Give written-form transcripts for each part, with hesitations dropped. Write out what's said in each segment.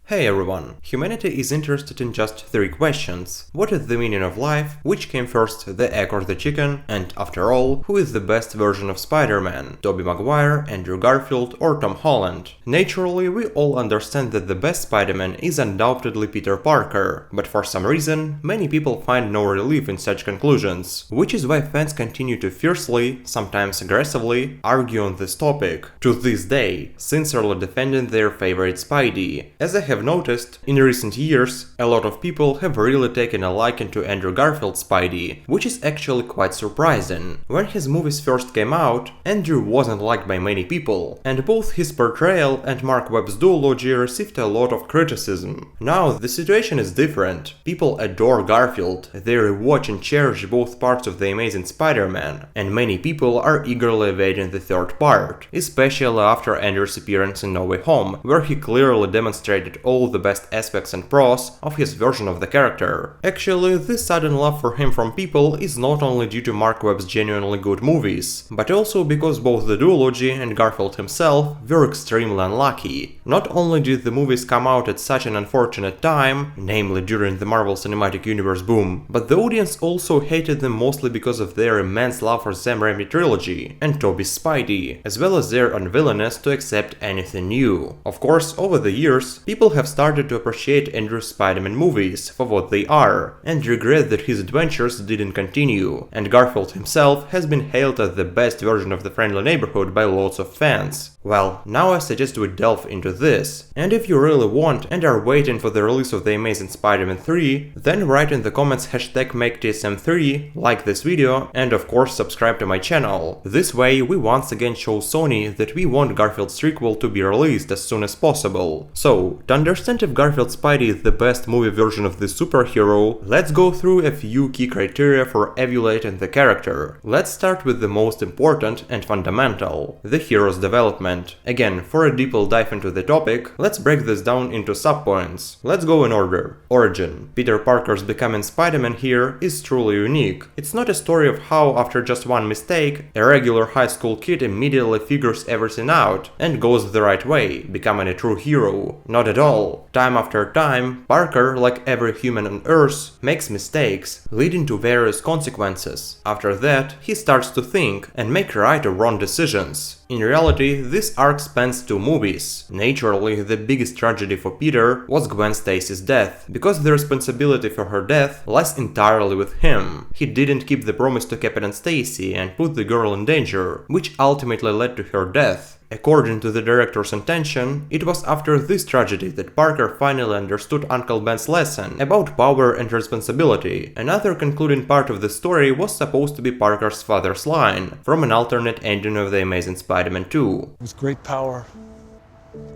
Hey everyone! Humanity is interested in just three questions. What is the meaning of life? Which came first, the egg or the chicken? And after all, who is the best version of Spider-Man? Tobey Maguire, Andrew Garfield, or Tom Holland? Naturally, we all understand that the best Spider-Man is undoubtedly Peter Parker, but for some reason, many people find no relief in such conclusions, which is why fans continue to fiercely, sometimes aggressively, argue on this topic, to this day, sincerely defending their favorite Spidey. As I have noticed, in recent years, a lot of people have really taken a liking to Andrew Garfield's Spidey, which is actually quite surprising. When his movies first came out, Andrew wasn't liked by many people, and both his portrayal and Mark Webb's duology received a lot of criticism. Now, the situation is different. People adore Garfield, they rewatch and cherish both parts of the Amazing Spider-Man, and many people are eagerly awaiting the third part, especially after Andrew's appearance in No Way Home, where he clearly demonstrated all the best aspects and pros of his version of the character. Actually, this sudden love for him from people is not only due to Mark Webb's genuinely good movies, but also because both the duology and Garfield himself were extremely unlucky. Not only did the movies come out at such an unfortunate time, namely during the Marvel Cinematic Universe boom, but the audience also hated them mostly because of their immense love for Sam Raimi trilogy and Tobey's Spidey, as well as their unwillingness to accept anything new. Of course, over the years, people have started to appreciate Andrew's Spider-Man movies for what they are, and regret that his adventures didn't continue, and Garfield himself has been hailed as the best version of the Friendly Neighborhood by lots of fans. Well, now I suggest we delve into this, and if you really want and are waiting for the release of The Amazing Spider-Man 3, then write in the comments #MakeTSM3, like this video, and of course subscribe to my channel. This way we once again show Sony that we want Garfield's sequel to be released as soon as possible. So, to understand if Garfield's Spidey is the best movie version of this superhero, let's go through a few key criteria for evaluating the character. Let's start with the most important and fundamental, the hero's development. Again, for a deeper dive into the topic, let's break this down into subpoints. Let's go in order. Origin. Peter Parker's becoming Spider-Man here is truly unique. It's not a story of how, after just one mistake, a regular high school kid immediately figures everything out and goes the right way, becoming a true hero. Not at all. Time after time, Parker, like every human on Earth, makes mistakes, leading to various consequences. After that, he starts to think and make right or wrong decisions. In reality, this arc spans 2 movies. Naturally, the biggest tragedy for Peter was Gwen Stacy's death, because the responsibility for her death lies entirely with him. He didn't keep the promise to Captain Stacy and put the girl in danger, which ultimately led to her death. According to the director's intention, it was after this tragedy that Parker finally understood Uncle Ben's lesson about power and responsibility. Another concluding part of the story was supposed to be Parker's father's line, from an alternate ending of The Amazing Spider-Man 2. With great power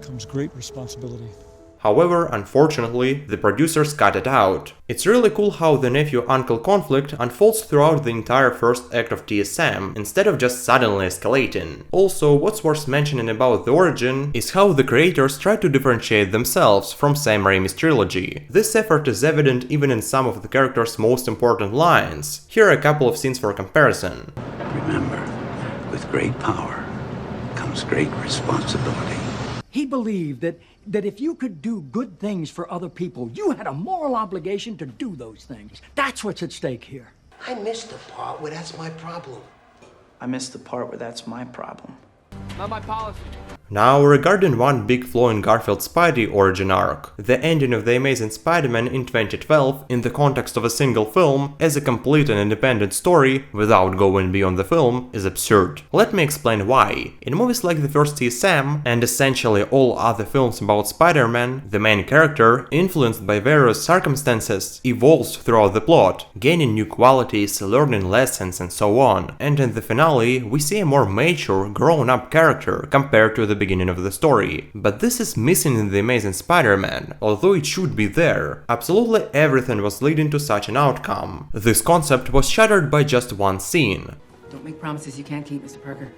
comes great responsibility. However, unfortunately, the producers cut it out. It's really cool how the nephew-uncle conflict unfolds throughout the entire first act of TSM, instead of just suddenly escalating. Also, what's worth mentioning about the origin is how the creators try to differentiate themselves from Sam Raimi's trilogy. This effort is evident even in some of the characters' most important lines. Here are a couple of scenes for comparison. Remember, with great power comes great responsibility. He believed that if you could do good things for other people, you had a moral obligation to do those things. That's what's at stake here. I missed the part where that's my problem. I missed the part where that's my problem. Not my policy. Now, regarding one big flaw in Garfield's Spidey origin arc, the ending of The Amazing Spider-Man in 2012 in the context of a single film as a complete and independent story without going beyond the film is absurd. Let me explain why. In movies like the first TSM and essentially all other films about Spider-Man, the main character, influenced by various circumstances, evolves throughout the plot, gaining new qualities, learning lessons and so on, and in the finale we see a more mature, grown-up character compared to the beginning of the story. But this is missing in The Amazing Spider-Man, although it should be there. Absolutely everything was leading to such an outcome. This concept was shattered by just one scene. Don't make promises you can't keep, Mr. Parker.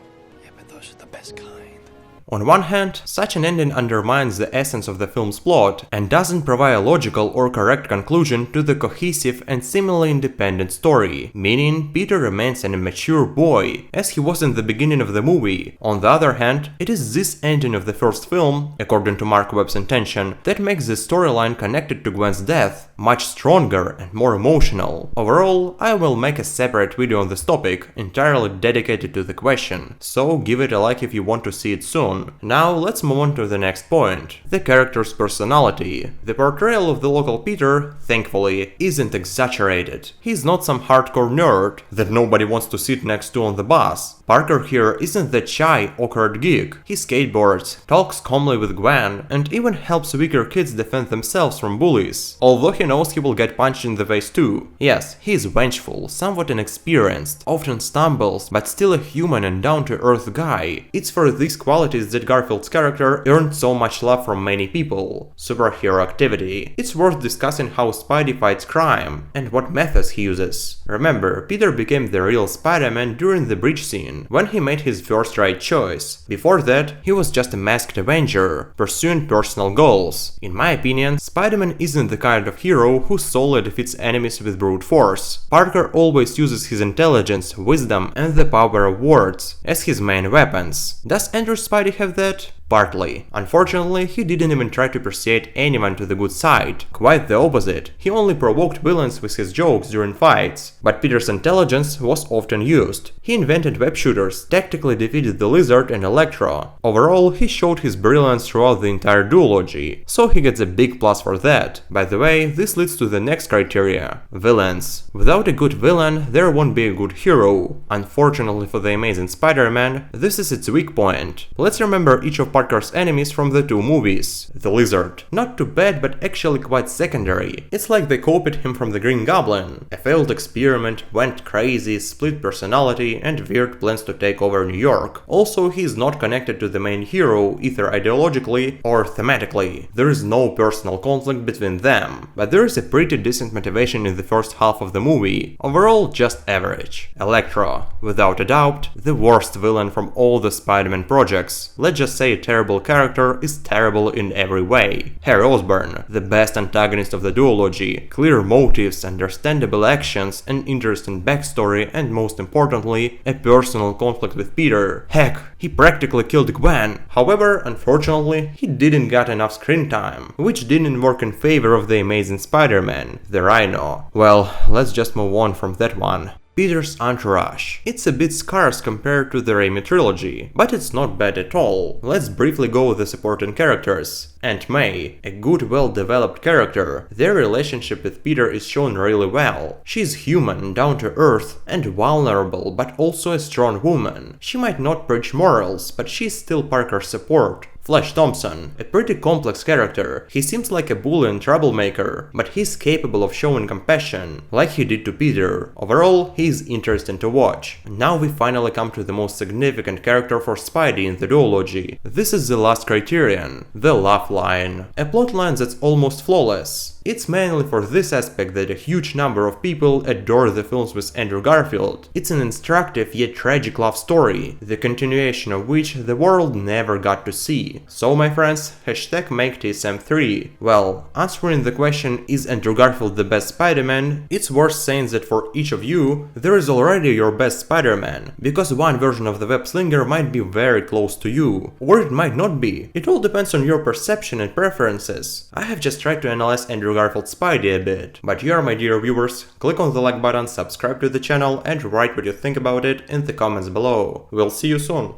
Yeah, but those are the best kind. On one hand, such an ending undermines the essence of the film's plot and doesn't provide a logical or correct conclusion to the cohesive and seemingly independent story, meaning Peter remains an immature boy, as he was in the beginning of the movie. On the other hand, it is this ending of the first film, according to Mark Webb's intention, that makes the storyline connected to Gwen's death much stronger and more emotional. Overall, I will make a separate video on this topic, entirely dedicated to the question, so give it a like if you want to see it soon. Now let's move on to the next point, the character's personality. The portrayal of the local Peter, thankfully, isn't exaggerated. He's not some hardcore nerd that nobody wants to sit next to on the bus. Parker here isn't the shy, awkward geek. He skateboards, talks calmly with Gwen, and even helps weaker kids defend themselves from bullies, although he knows he will get punched in the face too. Yes, he is vengeful, somewhat inexperienced, often stumbles, but still a human and down-to-earth guy. It's for these qualities that Garfield's character earned so much love from many people. Superhero activity. It's worth discussing how Spidey fights crime, and what methods he uses. Remember, Peter became the real Spider-Man during the bridge scene, when he made his first right choice. Before that, he was just a masked Avenger, pursuing personal goals. In my opinion, Spider-Man isn't the kind of hero who solely defeats enemies with brute force. Parker always uses his intelligence, wisdom, and the power of words as his main weapons. Does Andrew Spidey have that? Partly. Unfortunately, he didn't even try to persuade anyone to the good side. Quite the opposite. He only provoked villains with his jokes during fights. But Peter's intelligence was often used. He invented web shooters, tactically defeated the Lizard and Electro. Overall, he showed his brilliance throughout the entire duology, so he gets a big plus for that. By the way, this leads to the next criteria. Villains. Without a good villain, there won't be a good hero. Unfortunately for the Amazing Spider-Man, this is its weak point. Let's remember each of Parker's enemies from the two movies. The Lizard. Not too bad, but actually quite secondary. It's like they copied him from the Green Goblin. A failed experiment, went crazy, split personality, and weird plans to take over New York. Also, he's not connected to the main hero either ideologically or thematically. There is no personal conflict between them, but there is a pretty decent motivation in the first half of the movie. Overall, just average. Electro. Without a doubt, the worst villain from all the Spider-Man projects. Let's just say terrible character is terrible in every way. Harry Osborn, the best antagonist of the duology, clear motives, understandable actions, an interesting backstory, and most importantly, a personal conflict with Peter. Heck, he practically killed Gwen. However, unfortunately, he didn't get enough screen time, which didn't work in favor of the Amazing Spider-Man, the Rhino. Well, let's just move on from that one. Peter's entourage. It's a bit scarce compared to the Raimi trilogy, but it's not bad at all. Let's briefly go with the supporting characters. Aunt May, a good, well-developed character. Their relationship with Peter is shown really well. She's human, down-to-earth, and vulnerable, but also a strong woman. She might not preach morals, but she's still Parker's support. Flash Thompson, a pretty complex character. He seems like a bully and troublemaker, but he's capable of showing compassion, like he did to Peter. Overall, he's interesting to watch. Now we finally come to the most significant character for Spidey in the duology. This is the last criterion, the love line. A plotline that's almost flawless. It's mainly for this aspect that a huge number of people adore the films with Andrew Garfield. It's an instructive yet tragic love story, the continuation of which the world never got to see. So my friends, hashtag make TSM3. Well, answering the question, is Andrew Garfield the best Spider-Man, it's worth saying that for each of you, there is already your best Spider-Man, because one version of the web slinger might be very close to you, or it might not be. It all depends on your perception and preferences. I have just tried to analyze Andrew Garfield Spidey a bit, but you, my dear viewers, click on the like button, subscribe to the channel, and write what you think about it in the comments below. We'll see you soon.